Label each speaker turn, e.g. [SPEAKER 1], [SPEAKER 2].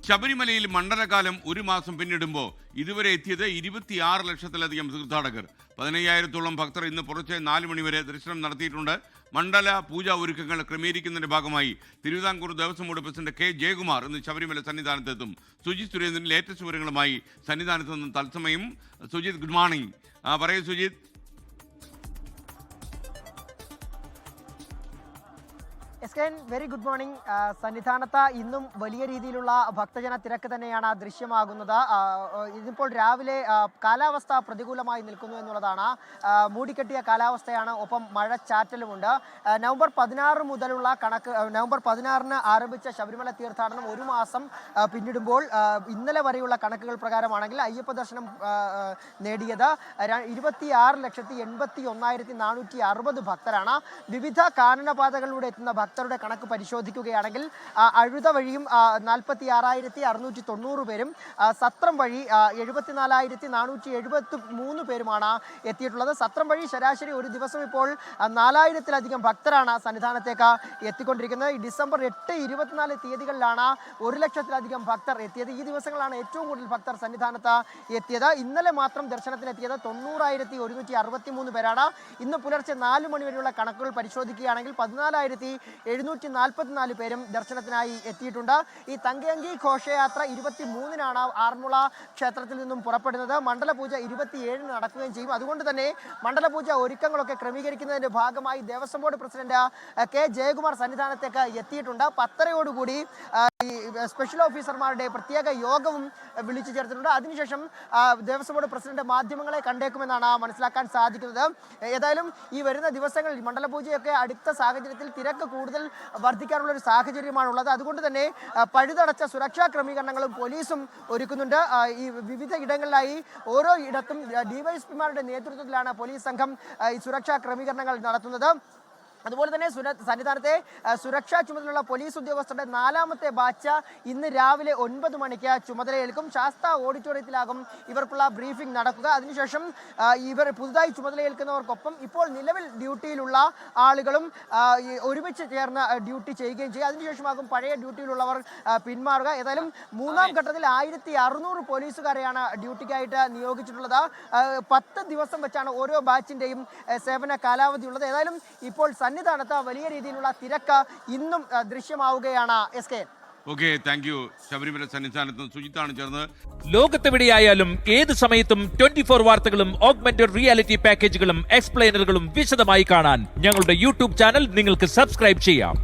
[SPEAKER 1] ശബരിമലയിൽ മണ്ഡലകാലം ഒരു മാസം പിന്നിടുമ്പോൾ ഇതുവരെ എത്തിയത് 26 ലക്ഷത്തിലധികം തീർത്ഥാടകർ. 15,000-ഓളം ഭക്തർ ഇന്ന് പുലർച്ചെ 4 മണിവരെ ദർശനം നടത്തിയിട്ടുണ്ട്. മണ്ഡല പൂജാ ഒരുക്കങ്ങൾ ക്രമീകരിക്കുന്നതിന്റെ ഭാഗമായി Thiruvithamkoor Devaswom board president K Jayakumar ഇന്ന് ശബരിമല സന്നിധാനത്തെത്തും. സുജിത് സുരേന്ദ്രൻ ലേറ്റസ്റ്റ് വിവരങ്ങളുമായി സന്നിധാനത്ത് നിന്നും തത്സമയം. Sujith, good morning. പറയൂ സുജിത്.
[SPEAKER 2] Very good morning. സന്നിധാനത്ത് ഇന്നും വലിയ രീതിയിലുള്ള ഭക്തജന തിരക്ക് തന്നെയാണ് ദൃശ്യമാകുന്നത്. ഇതിപ്പോൾ രാവിലെ കാലാവസ്ഥ പ്രതികൂലമായി നിൽക്കുന്നു എന്നുള്ളതാണ്. മൂടിക്കെട്ടിയ കാലാവസ്ഥയാണ്, ഒപ്പം മഴച്ചാറ്റലുമുണ്ട്. നവംബർ 16 മുതലുള്ള കണക്ക്, നവംബർ 16-ന് ആരംഭിച്ച ശബരിമല തീർത്ഥാടനം ഒരു മാസം പിന്നിടുമ്പോൾ ഇന്നലെ വരെയുള്ള കണക്കുകൾ പ്രകാരമാണെങ്കിൽ അയ്യപ്പ ദർശനം നേടിയത് 26,81,460 ഭക്തരാണ്. വിവിധ കാനനപാതകളിലൂടെ എത്തുന്ന ഭക്തരുടെ കണക്ക് പരിശോധിക്കുകയാണെങ്കിൽ അഴുത വഴിയും 46,690 പേരും സത്രം വഴി 74,473 പേരുമാണ് എത്തിയിട്ടുള്ളത്. സത്രം വഴി ശരാശരി ഒരു ദിവസം ഇപ്പോൾ 4,000-ലധികം ഭക്തരാണ് സന്നിധാനത്തേക്ക് എത്തിക്കൊണ്ടിരിക്കുന്നത്. ഈ ഡിസംബർ 8, 24 തീയതികളിലാണ് 1 ലക്ഷത്തിലധികം ഭക്തർ എത്തിയത്. ഈ ദിവസങ്ങളാണ് ഏറ്റവും കൂടുതൽ ഭക്തർ സന്നിധാനത്ത് എത്തിയത്. ഇന്നലെ മാത്രം ദർശനത്തിനെത്തിയത് 90,163 പേരാണ്. ഇന്ന് പുലർച്ചെ 4 മണി വരെയുള്ള കണക്കുകൾ പരിശോധിക്കുകയാണെങ്കിൽ 14,744 പേരും ദർശനത്തിനായി എത്തിയിട്ടുണ്ട്. ഈ തങ്കയങ്കി ഘോഷയാത്ര 23-നാണ് ആറന്മുള ക്ഷേത്രത്തിൽ നിന്നും പുറപ്പെടുന്നത്. മണ്ഡലപൂജ 27-ന് നടക്കുകയും ചെയ്യും. അതുകൊണ്ട് തന്നെ മണ്ഡലപൂജ ഒരുക്കങ്ങളൊക്കെ ക്രമീകരിക്കുന്നതിന്റെ ഭാഗമായി Devaswom board president K Jayakumar സന്നിധാനത്തേക്ക് എത്തിയിട്ടുണ്ട്. 10:30-ഓടുകൂടി ഈ സ്പെഷ്യൽ ഓഫീസർമാരുടെ പ്രത്യേക യോഗവും വിളിച്ചു ചേർത്തിട്ടുണ്ട്. അതിനുശേഷം ദേവസ്വം ബോർഡ് പ്രസിഡന്റ് മാധ്യമങ്ങളെ കണ്ടേക്കുമെന്നാണ് മനസ്സിലാക്കാൻ സാധിക്കുന്നത്. ഏതായാലും ഈ വരുന്ന ദിവസങ്ങളിൽ മണ്ഡലപൂജയൊക്കെ അടുത്ത സാഹചര്യത്തിൽ തിരക്ക് കൂടുതൽ വർദ്ധിക്കാനുള്ള ഒരു സാഹചര്യമാണുള്ളത്. അതുകൊണ്ട് തന്നെ പഴുതടച്ച സുരക്ഷാ ക്രമീകരണങ്ങളും പോലീസും ഒരുക്കുന്നുണ്ട്. ഈ വിവിധ ഇടങ്ങളിലായി ഓരോ ഇടത്തും ഡിവൈഎസ്പിമാരുടെ നേതൃത്വത്തിലാണ് പോലീസ് സംഘം ഈ സുരക്ഷാ ക്രമീകരണങ്ങൾ നടത്തുന്നത്. അതുപോലെ തന്നെ സന്നിധാനത്തെ സുരക്ഷാ ചുമതലയുള്ള പോലീസ് ഉദ്യോഗസ്ഥരുടെ 4ാമത്തെ ബാച്ച് ഇന്ന് രാവിലെ 9 മണിക്ക് ചുമതലയേൽക്കും. ശാസ്ത ഓഡിറ്റോറിയത്തിലാകും ഇവർക്കുള്ള ബ്രീഫിംഗ് നടക്കുക. അതിനുശേഷം ഇവർ പുതുതായി ചുമതലയേൽക്കുന്നവർക്കൊപ്പം ഇപ്പോൾ നിലവിൽ ഡ്യൂട്ടിയിലുള്ള ആളുകളും ഒരുമിച്ച് ചേർന്ന് ഡ്യൂട്ടി ചെയ്യുകയും ചെയ്യും. അതിനുശേഷമാകും പഴയ ഡ്യൂട്ടിയിലുള്ളവർ പിന്മാറുക. ഏതായാലും 3ാം ഘട്ടത്തിൽ 1,600 പോലീസുകാരെയാണ് ഡ്യൂട്ടിക്കായിട്ട് നിയോഗിച്ചിട്ടുള്ളത്. 10 ദിവസം വെച്ചാണ് ഓരോ ബാച്ചിൻ്റെയും സേവന കാലാവധി ഉള്ളത്. ഏതായാലും ഇപ്പോൾ സന്നിധാനത്ത് വലിയ രീതിയിലുള്ള തിരക്ക് ഇന്നും ദൃശ്യമാവുകയാണ്.
[SPEAKER 1] Okay, thank you. ശബരിമല സന്നിധാനത്ത് സുജിത്താണ് ചേർന്നത്.
[SPEAKER 3] ലോകത്തെവിടെയായാലും ഏത് സമയത്തും 24 വാർത്തകളും ഓഗ്മെന്റഡ് റിയാലിറ്റി പാക്കേജുകളും എക്സ്പ്ലെയിനറുകളും വിശദമായി കാണാൻ ഞങ്ങളുടെ യൂട്യൂബ് ചാനൽ നിങ്ങൾക്ക് സബ്സ്ക്രൈബ് ചെയ്യാം.